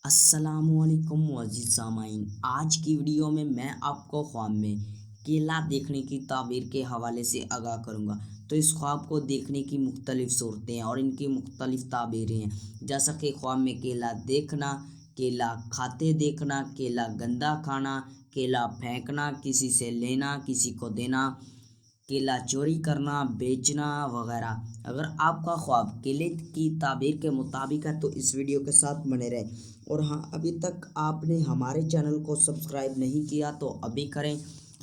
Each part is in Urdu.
السلام علیکم معزز سامعین، آج کی ویڈیو میں آپ کو خواب میں کیلا دیکھنے کی تعبیر کے حوالے سے آگاہ کروں گا۔ تو اس خواب کو دیکھنے کی مختلف صورتیں اور ان کی مختلف تعبیریں ہیں، جیسا کہ خواب میں کیلا دیکھنا، کیلا کھاتے دیکھنا، کیلا گندا کھانا، کیلا پھینکنا، کسی سے لینا، کسی کو دینا، کیلا چوری کرنا، بیچنا وغیرہ۔ اگر آپ کا خواب کیلے کی تعبیر کے مطابق ہے تو اس ویڈیو کے ساتھ بنے رہیں، اور ہاں، ابھی تک آپ نے ہمارے چینل کو سبسکرائب نہیں کیا تو ابھی کریں،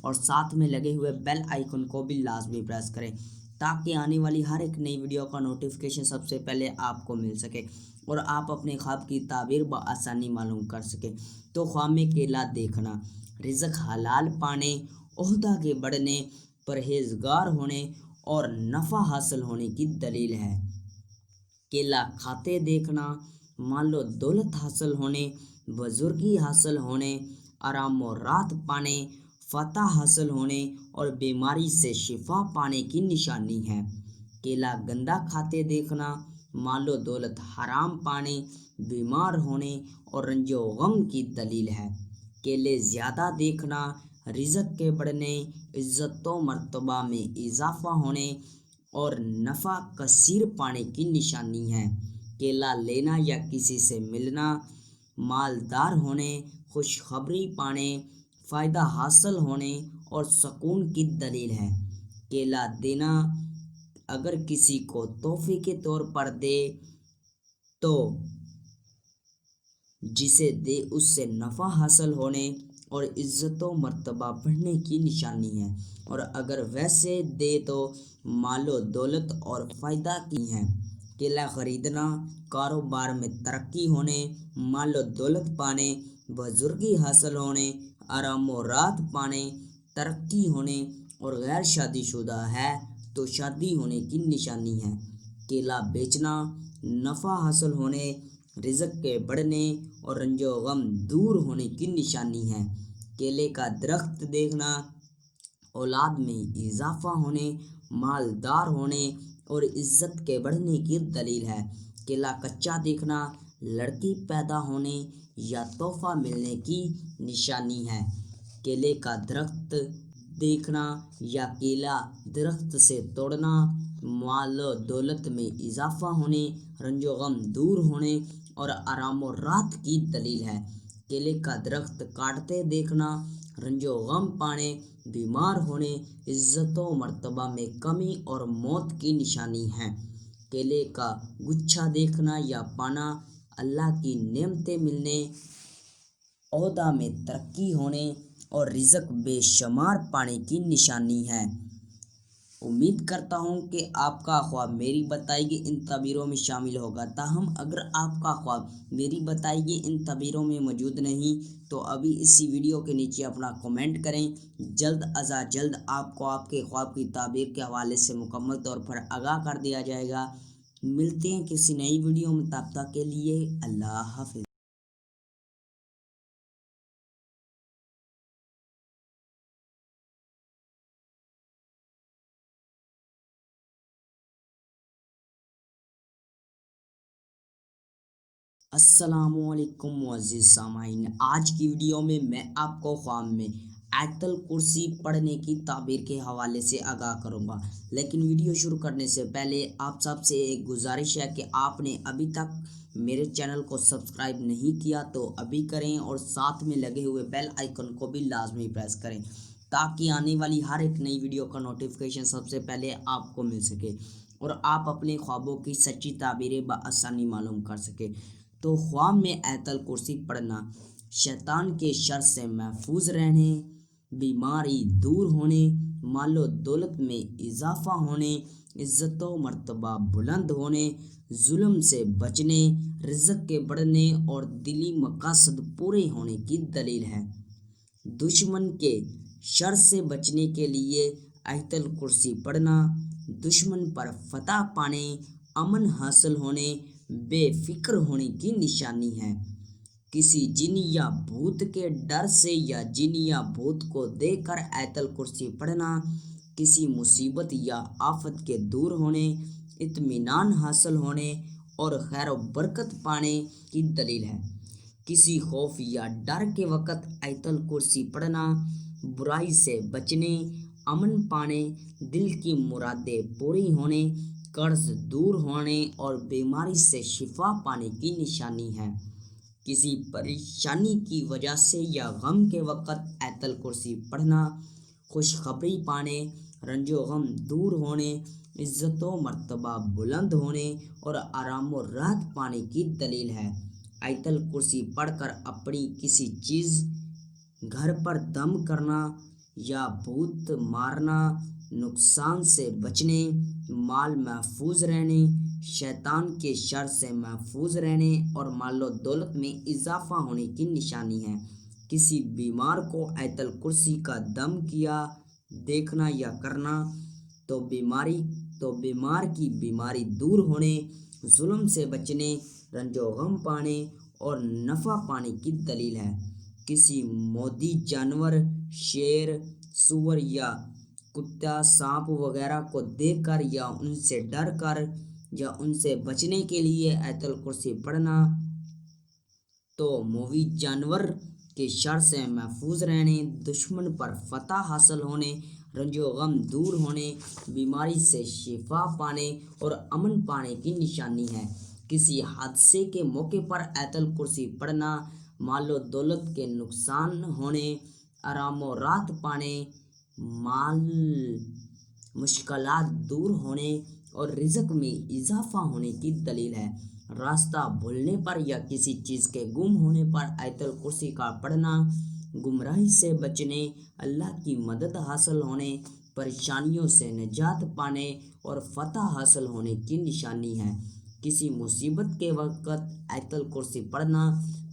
اور ساتھ میں لگے ہوئے بیل آئیکن کو بھی لازمی پریس کریں تاکہ آنے والی ہر ایک نئی ویڈیو کا نوٹیفیکیشن سب سے پہلے آپ کو مل سکے اور آپ اپنے خواب کی تعبیر بآسانی معلوم کر سکیں۔ تو خواب میں کیلا دیکھنا، رزق حلال پانے، عہدہ کے بڑھنے، پرہیزگار ہونے اور نفع حاصل ہونے کی دلیل ہے۔ کیلا کھاتے دیکھنا، مال و دولت حاصل ہونے، بزرگی حاصل ہونے، آرام و راحت پانے، فتح حاصل ہونے اور بیماری سے شفا پانے کی نشانی ہے۔ کیلا گندا کھاتے دیکھنا، مال و دولت حرام پانے، بیمار ہونے اور رنج و غم کی دلیل ہے۔ کیلے زیادہ دیکھنا، رزق کے بڑھنے، عزت و مرتبہ میں اضافہ ہونے اور نفع کثیر پانے کی نشانی ہے۔ کیلا لینا یا کسی سے ملنا، مالدار ہونے، خوشخبری پانے، فائدہ حاصل ہونے اور سکون کی دلیل ہے۔ کیلا دینا، اگر کسی کو تحفے کے طور پر دے تو جسے دے اس سے نفع حاصل ہونے اور عزت و مرتبہ بڑھنے کی نشانی ہے، اور اگر ویسے دے تو مال و دولت اور فائدہ کی ہے۔ کیلا خریدنا، کاروبار میں ترقی ہونے، مال و دولت پانے، بزرگی حاصل ہونے، آرام و راحت پانے، ترقی ہونے اور غیر شادی شدہ ہے تو شادی ہونے کی نشانی ہے۔ کیلا بیچنا، نفع حاصل ہونے، رزق کے بڑھنے اور رنج و غم دور ہونے کی نشانی ہے۔ کیلے کا درخت دیکھنا، اولاد میں اضافہ ہونے، مالدار ہونے اور عزت کے بڑھنے کی دلیل ہے۔ کیلا کچا دیکھنا، لڑکی پیدا ہونے یا تحفہ ملنے کی نشانی ہے۔ کیلے کا درخت دیکھنا یا کیلا درخت سے توڑنا، مال و دولت میں اضافہ ہونے، رنج و غم دور ہونے اور آرام و راحت کی دلیل ہے۔ کیلے کا درخت کاٹتے دیکھنا، رنج و غم پانے، بیمار ہونے، عزت و مرتبہ میں کمی اور موت کی نشانی ہے۔ کیلے کا گچھا دیکھنا یا پانا، اللہ کی نعمتیں ملنے، عہدہ میں ترقی ہونے اور رزق بے شمار پانے کی نشانی ہے۔ امید کرتا ہوں کہ آپ کا خواب میری بتائی گئی ان تعبیروں میں شامل ہوگا۔ تاہم اگر آپ کا خواب میری بتائی گئی ان تعبیروں میں موجود نہیں تو ابھی اسی ویڈیو کے نیچے اپنا کمنٹ کریں۔ جلد از جلد آپ کو آپ کے خواب کی تعبیر کے حوالے سے مکمل طور پر آگاہ کر دیا جائے گا۔ ملتے ہیں کسی نئی ویڈیو میں، تب تک کے لیے اللہ حافظ۔ السلام علیکم معزز سامعین، آج کی ویڈیو میں آپ کو خواب میں آیت الکرسی پڑھنے کی تعبیر کے حوالے سے آگاہ کروں گا، لیکن ویڈیو شروع کرنے سے پہلے آپ سب سے ایک گزارش ہے کہ آپ نے ابھی تک میرے چینل کو سبسکرائب نہیں کیا تو ابھی کریں، اور ساتھ میں لگے ہوئے بیل آئیکن کو بھی لازمی پریس کریں تاکہ آنے والی ہر ایک نئی ویڈیو کا نوٹیفیکیشن سب سے پہلے آپ کو مل سکے اور آپ اپنے خوابوں کی سچی تعبیریں بآسانی معلوم کر سکیں۔ تو خواب میں آیت الکرسی پڑھنا، شیطان کے شر سے محفوظ رہنے، بیماری دور ہونے، مال و دولت میں اضافہ ہونے، عزت و مرتبہ بلند ہونے، ظلم سے بچنے، رزق کے بڑھنے اور دلی مقاصد پورے ہونے کی دلیل ہے۔ دشمن کے شر سے بچنے کے لیے آیت الکرسی پڑھنا، دشمن پر فتح پانے، امن حاصل ہونے، بے فکر ہونے کی نشانی ہے۔ کسی جن یا بھوت کے ڈر سے یا جن یا بھوت کو دیکھ کر آیت الکرسی پڑھنا، کسی مصیبت یا آفت کے دور ہونے، اطمینان حاصل ہونے اور خیر و برکت پانے کی دلیل ہے۔ کسی خوف یا ڈر کے وقت آیت الکرسی پڑھنا برائی سے بچنے، امن پانے، دل کی مرادیں پوری ہونے، قرض دور ہونے اور بیماری سے شفا پانے کی نشانی ہے۔ کسی پریشانی کی وجہ سے یا غم کے وقت آیت الکرسی پڑھنا خوشخبری پانے، رنج و غم دور ہونے، عزت و مرتبہ بلند ہونے اور آرام و راحت پانے کی دلیل ہے۔ آیت الکرسی پڑھ کر اپنی کسی چیز، گھر پر دم کرنا یا بھوت مارنا، نقصان سے بچنے، مال محفوظ رہنے، شیطان کے شر سے محفوظ رہنے اور مال و دولت میں اضافہ ہونے کی نشانی ہے۔ کسی بیمار کو آیت الکرسی کا دم کیا، دیکھنا یا کرنا تو بیمار کی بیماری دور ہونے، ظلم سے بچنے، رنج و غم پانے اور نفع پانے کی دلیل ہے۔ کسی مودی جانور، شیر، سور یا کتا، سانپ وغیرہ کو دیکھ کر یا ان سے ڈر کر یا ان سے بچنے کے لیے آیت الکرسی پڑھنا تو موی جانور کے شر سے محفوظ رہنے، دشمن پر فتح حاصل ہونے، رنج و غم دور ہونے، بیماری سے شفا پانے اور امن پانے کی نشانی ہے۔ کسی حادثے کے موقع پر آیت الکرسی پڑھنا مال و دولت کے نقصان ہونے، آرام و راحت پانے، مال مشکلات دور ہونے اور رزق میں اضافہ ہونے کی دلیل ہے۔ راستہ بھولنے پر یا کسی چیز کے گم ہونے پر آیت الکرسی کا پڑھنا گمراہی سے بچنے، اللہ کی مدد حاصل ہونے، پریشانیوں سے نجات پانے اور فتح حاصل ہونے کی نشانی ہے۔ کسی مصیبت کے وقت آیت الکرسی پڑھنا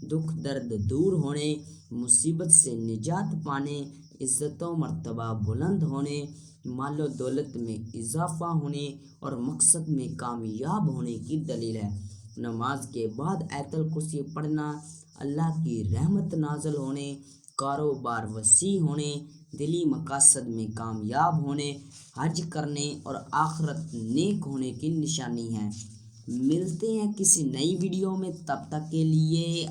دکھ درد دور ہونے، مصیبت سے نجات پانے، عزت و مرتبہ بلند ہونے، مال و دولت میں اضافہ ہونے اور مقصد میں کامیاب ہونے کی دلیل ہے۔ نماز کے بعد آیت الکرسی پڑھنا اللہ کی رحمت نازل ہونے، کاروبار وسیع ہونے، دلی مقاصد میں کامیاب ہونے، حج کرنے اور آخرت نیک ہونے کی نشانی ہے۔ ملتے ہیں کسی نئی ویڈیو میں، تب تک کے لیے